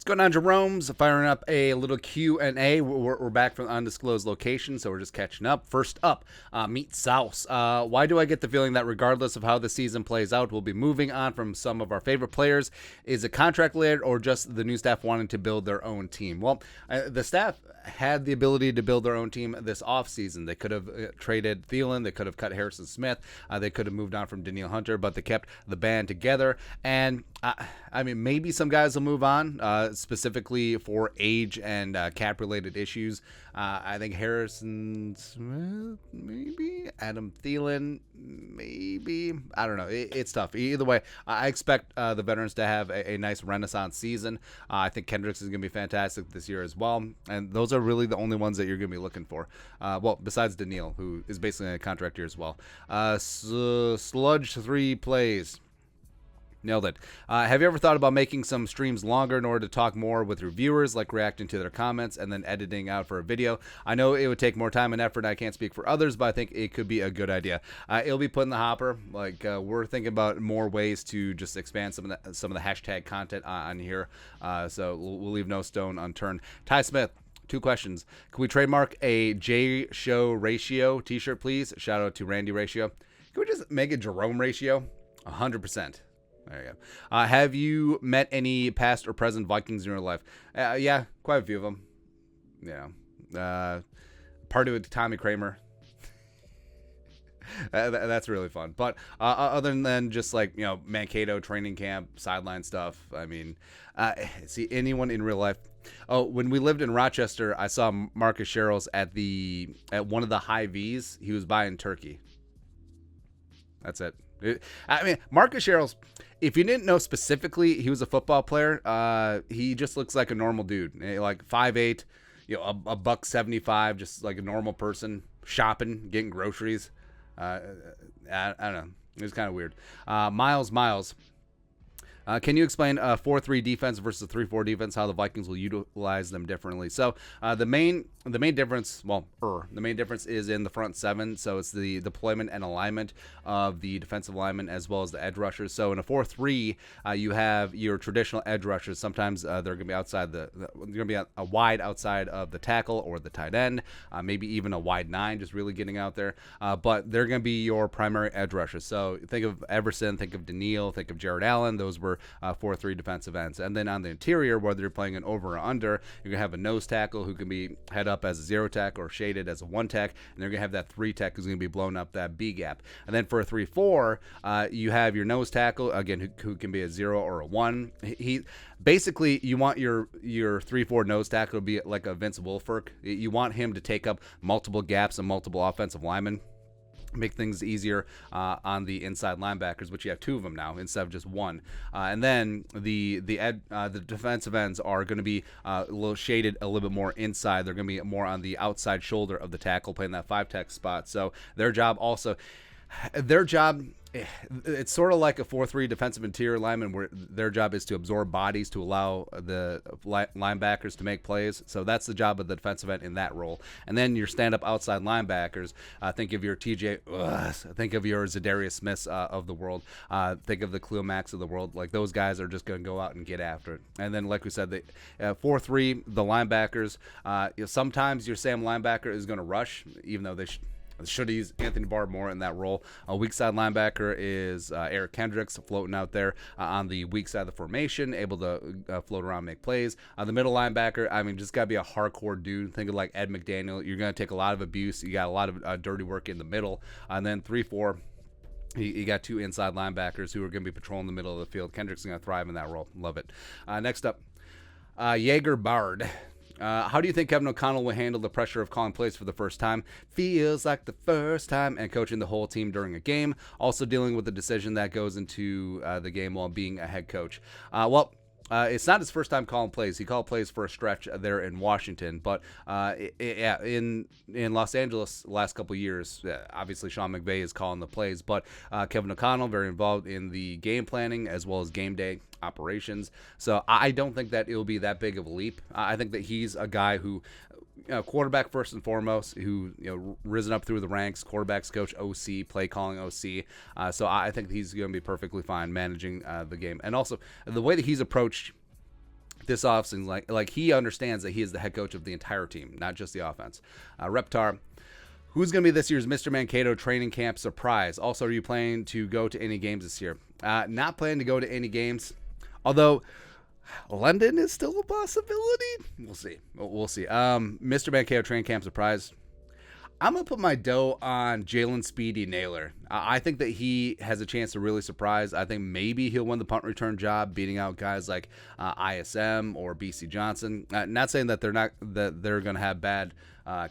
going on, Jeromes? Firing up a little Q&A. We're back from undisclosed location, so we're just catching up. First up, Meet Sauce. Why do I get the feeling that regardless of how the season plays out, we'll be moving on from some of our favorite players? Is it contract-related or just the new staff wanting to build their own team? Well, the staff had the ability to build their own team this offseason. They could have traded Thielen. They could have cut Harrison Smith. They could have moved on from Danielle Hunter, but they kept the band together. And, I mean, maybe some guys will move on, specifically for age and cap-related issues. I think Harrison Smith, maybe. Adam Thielen, maybe. I don't know. It's tough. Either way, I expect the veterans to have a nice renaissance season. I think Kendricks is going to be fantastic this year as well. And those are really the only ones that you're going to be looking for. Well, besides Danielle, who is basically in a contract year as well. Sludge 3 plays. Nailed it. Have you ever thought about making some streams longer in order to talk more with your viewers, like reacting to their comments and then editing out for a video? I know it would take more time and effort, and I can't speak for others, but I think it could be a good idea. It'll be put in the hopper. Like we're thinking about more ways to just expand some of the hashtag content on here. So we'll leave no stone unturned. Ty Smith. 2 questions. Can we trademark a J Show Ratio t-shirt, please? Shout out to Randy Ratio. Can we just make it Jerome Ratio? 100%. There you go. Have you met any past or present Vikings in your life? Yeah, quite a few of them. Yeah. Party with Tommy Kramer. That's really fun. But other than just like, Mankato training camp, sideline stuff, I mean, see anyone in real life. Oh, when we lived in Rochester, I saw Marcus Sherrills at one of the Hy-Vees. He was buying turkey. That's it. I mean, Marcus Sherrills, if you didn't know specifically he was a football player, he just looks like a normal dude. Like 5'8", a $175, just like a normal person, shopping, getting groceries. I don't know. It was kind of weird. Miles. Can you explain 4-3 defense versus 3-4 defense, how the Vikings will utilize them differently? So the main difference, the main difference is in the front 7. So it's the deployment and alignment of the defensive linemen as well as the edge rushers. So in a 4-3, you have your traditional edge rushers. Sometimes they're going to be outside they're going to be a wide outside of the tackle or the tight end, maybe even a wide 9, just really getting out there. But they're going to be your primary edge rushers. So think of Everson, think of Danielle, think of Jared Allen. Those were 4-3 defensive ends. And then on the interior, whether you're playing an over or under, you're going to have a nose tackle who can be head up as a 0 tack or shaded as a 1 tack, and they're going to have that 3 tack who's going to be blown up that B gap. And then for a 3-4, you have your nose tackle, again, who can be a 0 or a 1. He basically, you want your 3-4 nose tackle to be like a Vince Wilfork. You want him to take up multiple gaps and multiple offensive linemen. Make things easier on the inside linebackers, which you have 2 of them now instead of just 1. And then the defensive ends are going to be a little shaded a little bit more inside. They're going to be more on the outside shoulder of the tackle, playing that 5 tech spot. So their job, it's sort of like a 4-3 defensive interior lineman where their job is to absorb bodies to allow the linebackers to make plays. So that's the job of the defensive end in that role. And then your stand-up outside linebackers, think of your think of your Zadarius Smiths of the world, think of the Khalil Macks of the world. Like those guys are just going to go out and get after it. And then, like we said, the 4-3, the linebackers, sometimes your Sam linebacker is going to rush, even though they should use Anthony Barr more in that role. A weak side linebacker is Eric Kendricks floating out there on the weak side of the formation, able to float around, make plays. The middle linebacker, I mean, just got to be a hardcore dude. Think of like Ed McDaniel. You're going to take a lot of abuse. You got a lot of dirty work in the middle. And then 3-4, you got 2 inside linebackers who are going to be patrolling the middle of the field. Kendricks is going to thrive in that role. Love it. Next up, Jaeger Bard. How do you think Kevin O'Connell will handle the pressure of calling plays for the first time? Feels like the first time, and coaching the whole team during a game. Also dealing with the decision that goes into the game while being a head coach. It's not his first time calling plays. He called plays for a stretch there in Washington, but in Los Angeles the last couple of years, obviously Sean McVay is calling the plays, but Kevin O'Connell very involved in the game planning as well as game day operations. So I don't think that it'll be that big of a leap. I think that he's a guy who, quarterback first and foremost, who risen up through the ranks, quarterbacks coach, OC, play calling OC. So I think he's going to be perfectly fine managing the game. And also the way that he's approached this offseason, like he understands that he is the head coach of the entire team, not just the offense. Reptar, who's going to be this year's Mr. Mankato training camp surprise? Also, are you planning to go to any games this year? Not planning to go to any games, although London is still a possibility. We'll see. Mr. Mankato training camp surprise. I'm going to put my dough on Jalen Speedy Naylor. I think that he has a chance to really surprise. I think maybe he'll win the punt return job, beating out guys like ISM or BC Johnson. Not saying that they're going to have bad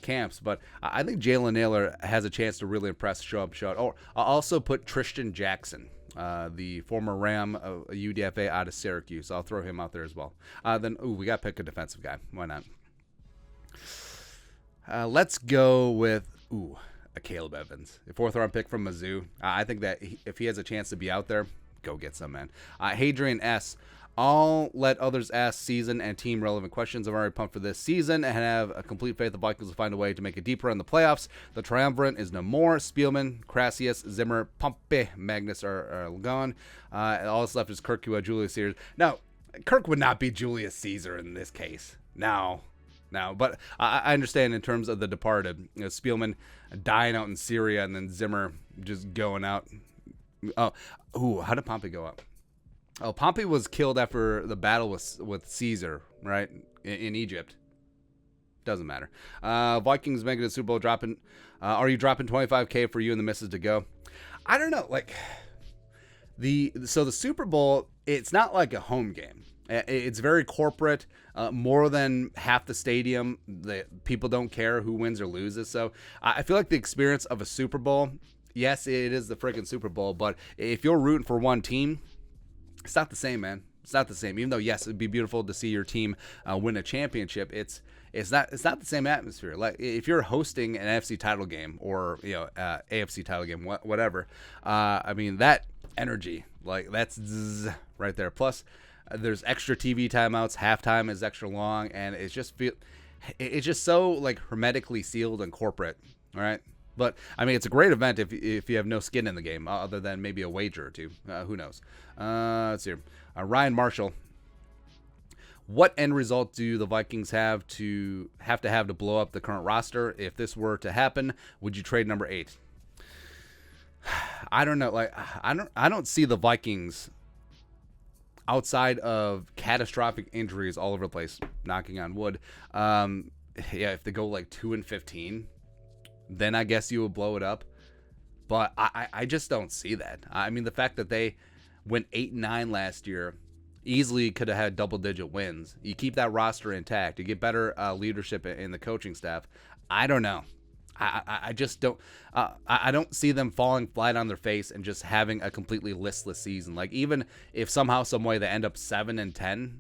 camps, but I think Jalen Naylor has a chance to really impress, show up. Or I'll also put Tristan Jackson, the former Ram of UDFA out of Syracuse. I'll throw him out there as well. Then we got to pick a defensive guy. Why not? Let's go with a Caleb Evans, a 4th-round pick from Mizzou. I think that if he has a chance to be out there, go get some, man. Hadrian S. I'll let others ask season and team relevant questions. I'm already pumped for this season and have a complete faith the Vikings will find a way to make it deeper in the playoffs. The triumvirate is no more. Spielman, Crasius, Zimmer, Pompey, Magnus are gone. All that's left is Kirk, Julius Caesar. Now, Kirk would not be Julius Caesar in this case. Now, but I understand in terms of the departed. Spielman dying out in Syria and then Zimmer just going out. How did Pompey go up? Oh, Pompey was killed after the battle with Caesar, right, in Egypt. Doesn't matter. Vikings making the Super Bowl dropping. Are you dropping $25K for you and the missus to go? I don't know. Like the Super Bowl, it's not like a home game. It's very corporate. More than half the stadium, the people don't care who wins or loses. So I feel like the experience of a Super Bowl, yes, it is the freaking Super Bowl, but if you're rooting for one team, it's not the same, man. It's not the same. Even though, yes, it'd be beautiful to see your team win a championship, it's not the same atmosphere. Like if you're hosting an NFC title game or AFC title game, whatever. I mean that energy, like that's right there. Plus, there's extra TV timeouts. Halftime is extra long, and it's just so like hermetically sealed and corporate. All right. But, I mean, it's a great event if you have no skin in the game, other than maybe a wager or two. Who knows? Let's see. Ryan Marshall. What end result do the Vikings have to blow up the current roster? If this were to happen, would you trade number 8? I don't know. Like, I don't see the Vikings outside of catastrophic injuries all over the place, knocking on wood. If they go like 2-15, then I guess you would blow it up. But I just don't see that. I mean, the fact that they went 8-9 last year, easily could have had double-digit wins. You keep that roster intact. You get better leadership in the coaching staff. I don't know. I just don't. I don't see them falling flat on their face and just having a completely listless season. Like even if somehow, some way they end up 7-10.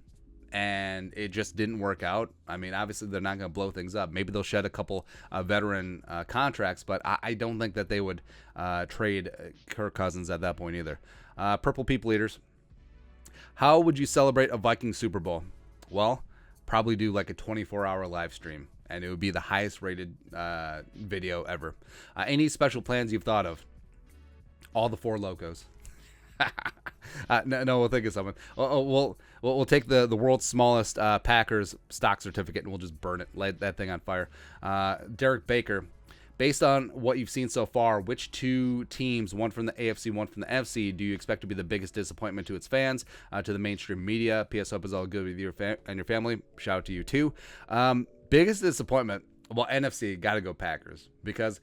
And it just didn't work out. I mean, obviously they're not going to blow things up. Maybe they'll shed a couple veteran contracts, but I don't think that they would trade Kirk Cousins at that point either. Purple People Eaters. How would you celebrate a Viking Super Bowl? Well, probably do like a 24-hour live stream, and it would be the highest rated video ever. Any special plans you've thought of? All the 4 locos. No, we'll think of someone. We'll take the world's smallest Packers stock certificate and we'll just burn it, light that thing on fire. Derek Baker, based on what you've seen so far, which 2 teams, one from the AFC, one from the NFC, do you expect to be the biggest disappointment to its fans, to the mainstream media? P.S. Hope is all good with you and your family. Shout out to you too. Biggest disappointment, well, NFC, got to go Packers, because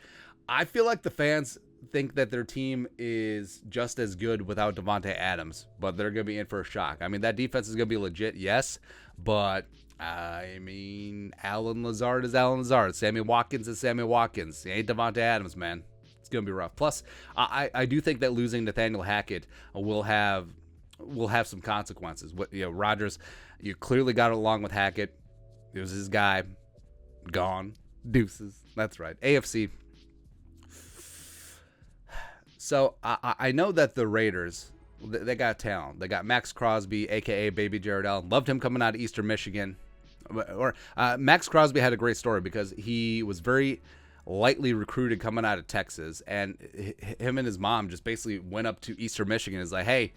I feel like the fans think that their team is just as good without Devontae Adams, but they're going to be in for a shock. I mean, that defense is going to be legit, yes, but I mean, Alan Lazard is Alan Lazard. Sammy Watkins is Sammy Watkins. He ain't Devontae Adams, man. It's going to be rough. Plus, I do think that losing Nathaniel Hackett will have some consequences. Rodgers, you clearly got along with Hackett. It was his guy. Gone. Deuces. That's right. AFC. So I know that the Raiders, they got talent. They got Max Crosby, a.k.a. Baby Jared Allen. Loved him coming out of Eastern Michigan. Max Crosby had a great story because he was very lightly recruited coming out of Texas. And him and his mom just basically went up to Eastern Michigan and was like, hey,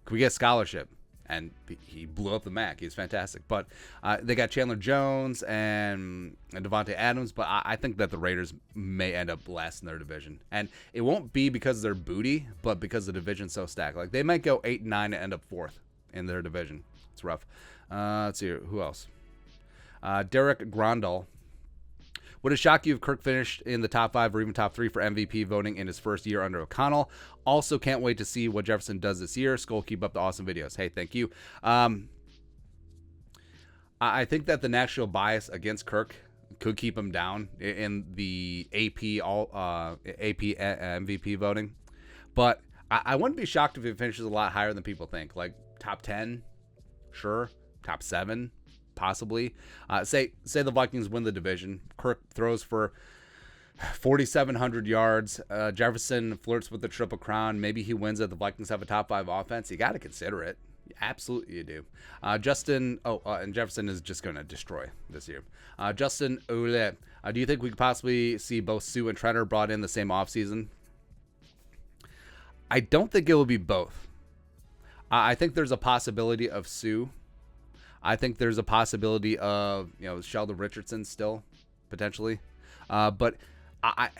can we get a scholarship? and he blew up the MAC. He's fantastic. But they got Chandler Jones and Devontae Adams, but I think that the Raiders may end up last in their division. And it won't be because they're booty, but because the division's so stacked. Like, they might go 8-9 and end up 4th in their division. It's rough. Let's see. Who else? Derek Grandal. Would it shock you if Kirk finished in the top 5 or even top 3 for MVP voting in his first year under O'Connell? Also, can't wait to see what Jefferson does this year. Skull, keep up the awesome videos. Hey, thank you. I think that the natural bias against Kirk could keep him down in the AP MVP voting, but I wouldn't be shocked if he finishes a lot higher than people think. Like top 10, sure. Top 7. Possibly. Say the Vikings win the division. Kirk throws for 4,700 yards. Jefferson flirts with the Triple Crown. Maybe he wins it. The Vikings have a top 5 offense. You got to consider it. Absolutely, you do. And Jefferson is just going to destroy this year. Justin Ole, do you think we could possibly see both Sue and Treader brought in the same offseason? I don't think it will be both. I think there's a possibility of Sue. I think there's a possibility of, Sheldon Richardson still, potentially. But I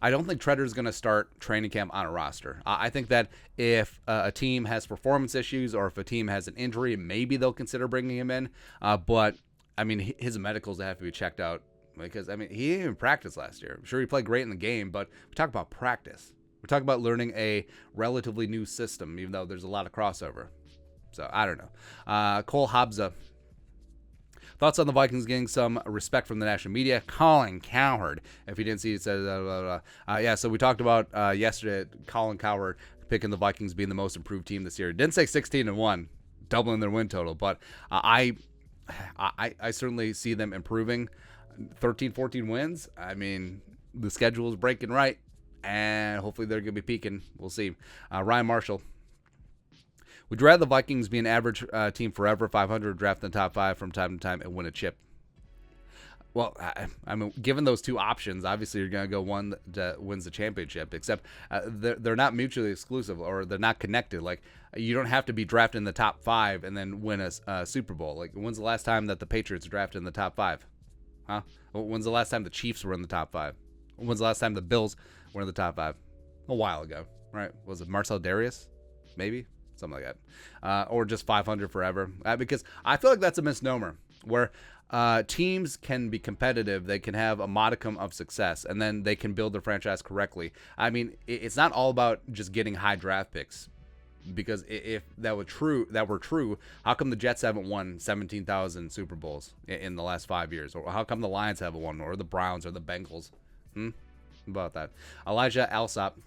don't think Treader's going to start training camp on a roster. I think that if a team has performance issues or if a team has an injury, maybe they'll consider bringing him in. But, his medicals have to be checked out because, he didn't even practice last year. I'm sure he played great in the game, but we talk about practice. We're talking about learning a relatively new system, even though there's a lot of crossover. So, I don't know. Cole Habza. Thoughts on the Vikings getting some respect from the national media? Colin Cowherd. If you didn't see it, said so we talked about yesterday, Colin Cowherd picking the Vikings being the most improved team this year. Didn't say 16-1, doubling their win total, but I certainly see them improving. 13, 14 wins. The schedule is breaking right, and hopefully they're going to be peaking. We'll see. Ryan Marshall. Would you rather the Vikings be an average team forever, 500, draft in the top 5 from time to time, and win a chip? Well, given those two options, obviously you're going to go one that wins the championship, except they're not mutually exclusive or they're not connected. Like, you don't have to be drafted in the top 5 and then win a Super Bowl. Like, when's the last time that the Patriots drafted in the top 5? Huh? When's the last time the Chiefs were in the top 5? When's the last time the Bills were in the top 5? A while ago, right? Was it Marcel Darius? Maybe? Something like that. Or just 500 forever. Because I feel like that's a misnomer where teams can be competitive. They can have a modicum of success, and then they can build their franchise correctly. It's not all about just getting high draft picks. Because if that were true, how come the Jets haven't won 17,000 Super Bowls in the last 5 years? Or how come the Lions haven't won, or the Browns, or the Bengals? About that. Elijah Alsop.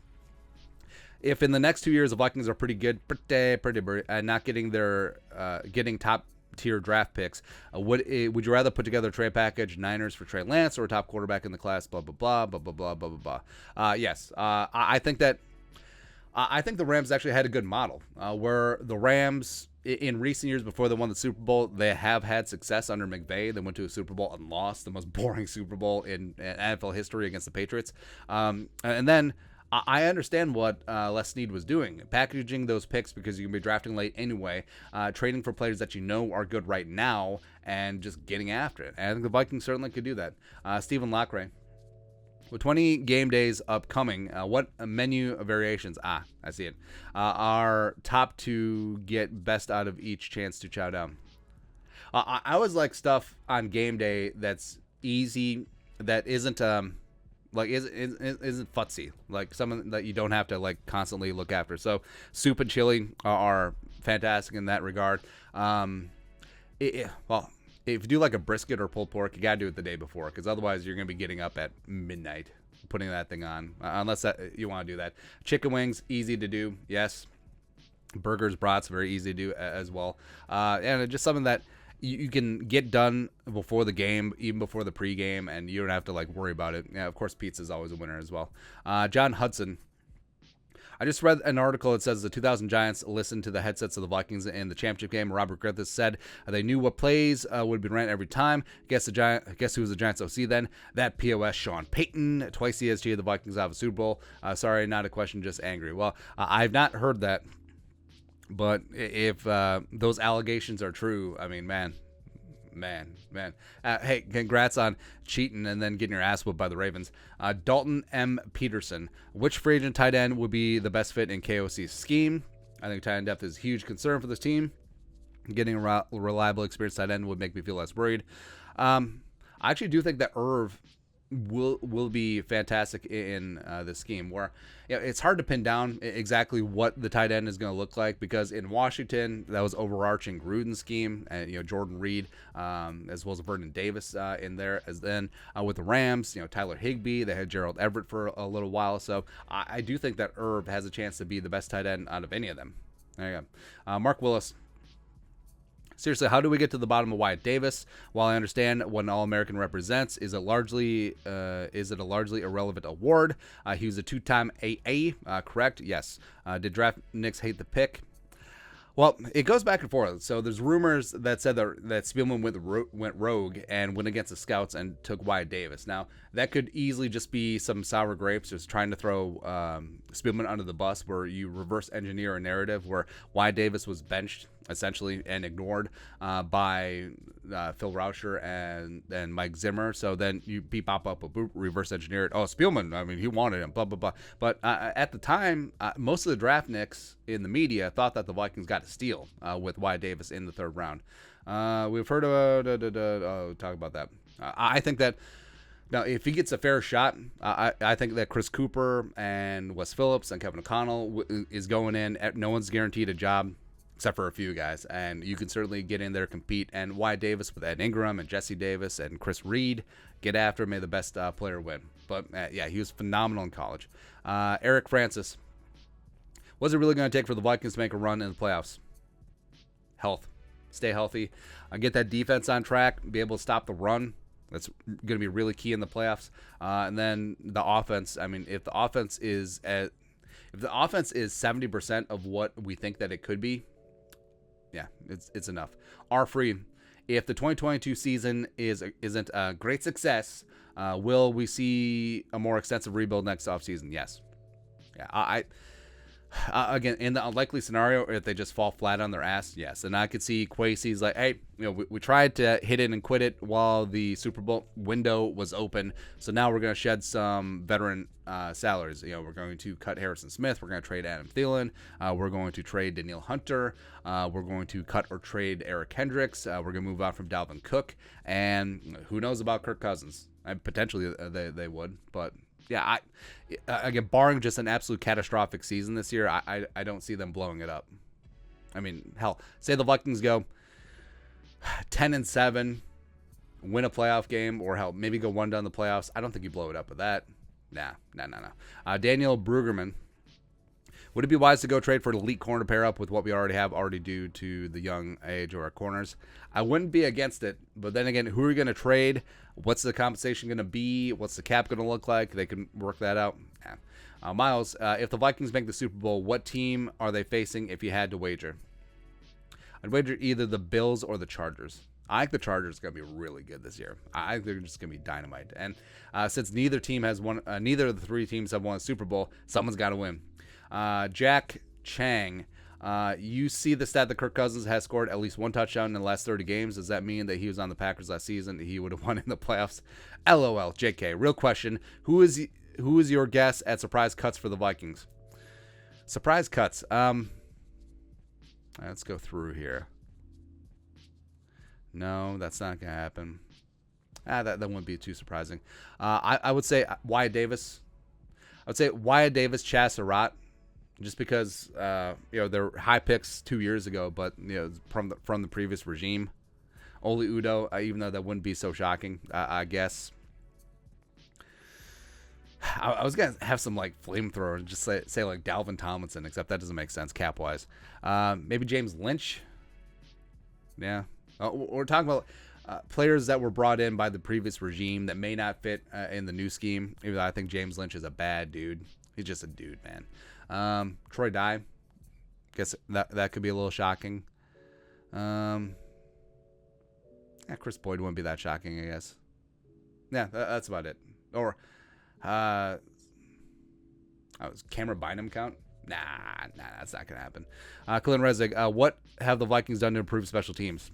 If in the next 2 years the Vikings are pretty good, and not getting their getting top tier draft picks, would you rather put together a trade package, Niners for Trey Lance, or a top quarterback in the class? Blah blah blah blah blah blah blah blah. Yes, I think that I think the Rams actually had a good model where the Rams in recent years before they won the Super Bowl, they have had success under McVay. They went to a Super Bowl and lost, the most boring Super Bowl in NFL history against the Patriots, and then. I understand what Les Snead was doing, packaging those picks because you can be drafting late anyway, trading for players that you know are good right now, and just getting after it. And I think the Vikings certainly could do that. Stephen Lockray. With 20 game days upcoming, what menu variations, I see it, are top to get best out of each chance to chow down? I always like stuff on game day that's easy, that isn't... isn't futzy, like something that you don't have to like constantly look after. So soup and chili are fantastic in that regard. If you do like a brisket or pulled pork, you gotta do it the day before, because otherwise you're gonna be getting up at midnight putting that thing on, unless you want to do that. Chicken wings, easy to do, yes. Burgers, brats, very easy to do as well. And just something that you can get done before the game, even before the pregame, and you don't have to like worry about it. Yeah, of course, pizza is always a winner as well. John Hudson. I just read an article that says the 2000 Giants listened to the headsets of the Vikings in the championship game. Robert Griffiths said they knew what plays would be ran every time. Guess who was the Giants OC then? That POS Sean Payton. Twice he has cheated the Vikings out of a Super Bowl. Sorry, not a question, just angry. Well, I've not heard that. But if those allegations are true, I mean, man. Hey, congrats on cheating and then getting your ass whooped by the Ravens. Dalton M. Peterson. Which free agent tight end would be the best fit in KOC's scheme? I think tight end depth is a huge concern for this team. Getting a reliable, experienced tight end would make me feel less worried. I actually do think that Irv will be fantastic in this scheme, where it's hard to pin down exactly what the tight end is going to look like, because in Washington that was overarching Gruden scheme, and Jordan Reed as well as Vernon Davis in there. As then with the Rams, Tyler Higbee, they had Gerald Everett for a little while. So I do think that Irv has a chance to be the best tight end out of any of them. There you go. Mark Willis. Seriously, how do we get to the bottom of Wyatt Davis? While I understand what an All-American represents, is it a largely irrelevant award? He was a two-time AA, correct? Yes. Did draft Knicks hate the pick? Well, it goes back and forth. So there's rumors that said that Spielman went rogue and went against the scouts and took Wyatt Davis. Now, that could easily just be some sour grapes, just trying to throw Spielman under the bus, where you reverse engineer a narrative where Wyatt Davis was benched, essentially, and ignored by Phil Rauscher and Mike Zimmer. So then you reverse engineer it. Oh, Spielman, I mean, he wanted him, blah, blah, blah. But at the time, most of the draft nicks in the media thought that the Vikings got a steal with Wyatt Davis in the third round. We've heard of talk about that. I think that now, if he gets a fair shot, I think that Chris Cooper and Wes Phillips and Kevin O'Connell is going in. No one's guaranteed a job except for a few guys, and you can certainly get in there, compete. And Wyatt Davis with Ed Ingram and Jesse Davis and Chris Reed, get after him. May the best player win. But yeah, he was phenomenal in college. Eric Francis. What's it really going to take for the Vikings to make a run in the playoffs? Health. Stay healthy. Get that defense on track. Be able to stop the run. That's going to be really key in the playoffs. And then the offense. I mean, if the offense is 70% of what we think that it could be, yeah, it's enough. Free. If the 2022 season isn't a great success, will we see a more extensive rebuild next offseason? Yes. Yeah, again, in the unlikely scenario, if they just fall flat on their ass, yes. And I could see Kwesi's like, hey, we tried to hit it and quit it while the Super Bowl window was open. So now we're going to shed some veteran salaries. We're going to cut Harrison Smith. We're going to trade Adam Thielen. We're going to trade Danielle Hunter. We're going to cut or trade Eric Hendricks. We're going to move on from Dalvin Cook. And who knows about Kirk Cousins? Potentially they would, but yeah, again, barring just an absolute catastrophic season this year, I don't see them blowing it up. I mean, hell, say the Vikings go 10-7, win a playoff game, or hell, maybe go one down the playoffs. I don't think you blow it up with that. Nah. Daniel Brueggemann. Would it be wise to go trade for an elite corner pair up with what we already due to the young age of our corners? I wouldn't be against it, but then again, who are you going to trade? What's the compensation going to be? What's the cap going to look like? They can work that out. Yeah. Miles, if the Vikings make the Super Bowl, what team are they facing if you had to wager? I'd wager either the Bills or the Chargers. I think the Chargers are going to be really good this year. I think they're just going to be dynamite. And since neither of the three teams have won a Super Bowl, someone's got to win. Jack Chang, you see the stat that Kirk Cousins has scored at least one touchdown in the last 30 games. Does that mean that he was on the Packers last season, he would have won in the playoffs? LOL, JK. Real question. Who is your guess at surprise cuts for the Vikings? Surprise cuts. Let's go through here. No, that's not going to happen. That wouldn't be too surprising. I would say Wyatt Davis. Chaz Surratt. Just because they're high picks 2 years ago, but from the previous regime. Oli Udoh, even though that wouldn't be so shocking, I guess. I was gonna have some like flamethrower and just say like Dalvin Tomlinson, except that doesn't make sense cap wise. Maybe James Lynch. Yeah, we're talking about players that were brought in by the previous regime that may not fit in the new scheme. Even though I think James Lynch is a bad dude. He's just a dude, man. Troy Dye, guess that could be a little shocking. Chris Boyd wouldn't be that shocking, I guess. Yeah, that's about it. Or, was Cameron Bynum count? Nah, that's not going to happen. Colin Rezig, what have the Vikings done to improve special teams?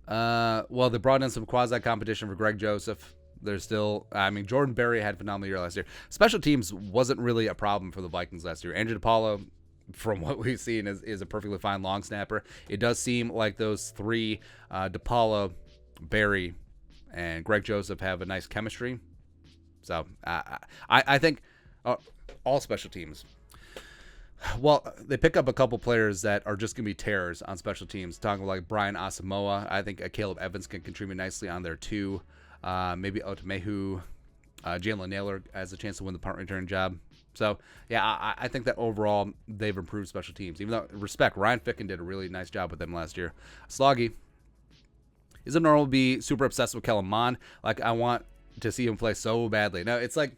Well, they brought in some quasi-competition for Greg Joseph. There's still, Jordan Berry had a phenomenal year last year. Special teams wasn't really a problem for the Vikings last year. Andrew DePaulo, from what we've seen, is a perfectly fine long snapper. It does seem like those three, DePaulo, Berry, and Greg Joseph, have a nice chemistry. So I think all special teams. Well, they pick up a couple players that are just going to be terrors on special teams. Talking about like Brian Asamoah. I think Caleb Evans can contribute nicely on there too. Maybe Otomehu. Jalen Naylor has a chance to win the punt return job. So, yeah, I think that overall they've improved special teams. Even though, respect, Ryan Ficken did a really nice job with them last year. Sloggy. Is it normal to be super obsessed with Kellen Mond? Like, I want to see him play so badly. No, it's like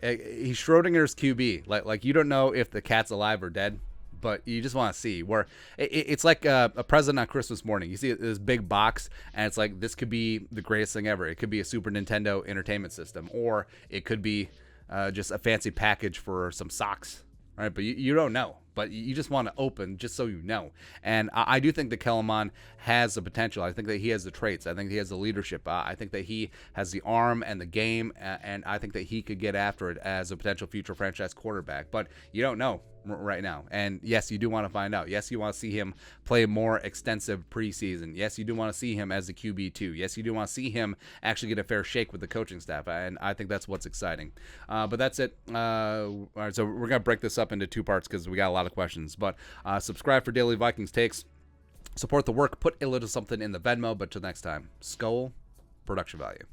he's Schrodinger's QB. Like you don't know if the cat's alive or dead, but you just want to see. Where it's like a present on Christmas morning. You see this big box, and it's like, this could be the greatest thing ever. It could be a Super Nintendo entertainment system, or it could be just a fancy package for some socks, right? But you don't know. But you just want to open just so you know. And I do think that Kellen Mond has the potential. I think that he has the traits. I think he has the leadership. I think that he has the arm and the game, and I think that he could get after it as a potential future franchise quarterback. But you don't know right now. And yes, you do want to find out. Yes, you want to see him play more extensive preseason. Yes, you do want to see him as the QB2. Yes, you do want to see him actually get a fair shake with the coaching staff. And I think that's what's exciting. But that's it. All right, so we're going to break this up into two parts because we got a lot of questions. But subscribe for daily Vikings takes. Support the work. Put a little something in the Venmo. But till next time, Skull Production Value.